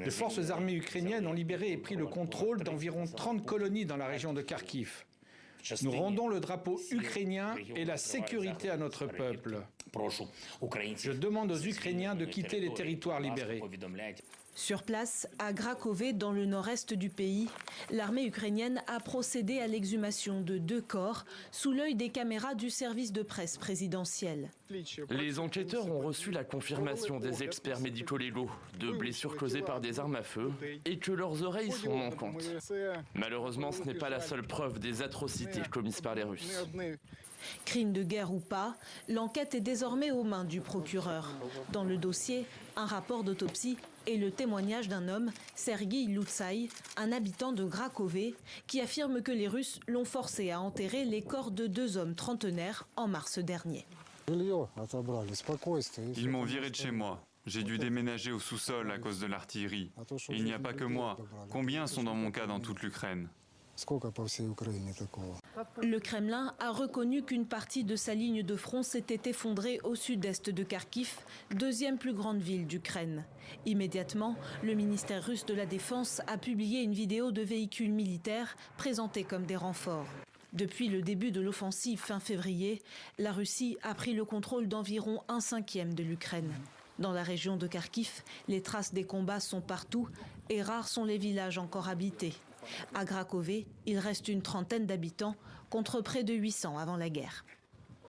Les forces armées ukrainiennes ont libéré et pris le contrôle d'environ 30 colonies dans la région de Kharkiv. Nous rendons le drapeau ukrainien et la sécurité à notre peuple. Je demande aux Ukrainiens de quitter les territoires libérés. Sur place, à Grakové, dans le nord-est du pays, l'armée ukrainienne a procédé à l'exhumation de 2 corps sous l'œil des caméras du service de presse présidentiel. Les enquêteurs ont reçu la confirmation des experts médico-légaux de blessures causées par des armes à feu et que leurs oreilles sont manquantes. Malheureusement, ce n'est pas la seule preuve des atrocités commises par les Russes. Crime de guerre ou pas, l'enquête est désormais aux mains du procureur. Dans le dossier, un rapport d'autopsie et le témoignage d'un homme, Sergueï Loutsaï, un habitant de Grakové, qui affirme que les Russes l'ont forcé à enterrer les corps de 2 hommes trentenaires en mars dernier. Ils m'ont viré de chez moi. J'ai dû déménager au sous-sol à cause de l'artillerie. Et il n'y a pas que moi. Combien sont dans mon cas dans toute l'Ukraine ? Le Kremlin a reconnu qu'une partie de sa ligne de front s'était effondrée au sud-est de Kharkiv, 2e plus grande ville d'Ukraine. Immédiatement, le ministère russe de la Défense a publié une vidéo de véhicules militaires présentés comme des renforts. Depuis le début de l'offensive fin février, la Russie a pris le contrôle d'environ 1/5 de l'Ukraine. Dans la région de Kharkiv, les traces des combats sont partout et rares sont les villages encore habités. À Grakové, il reste une trentaine d'habitants contre près de 800 avant la guerre.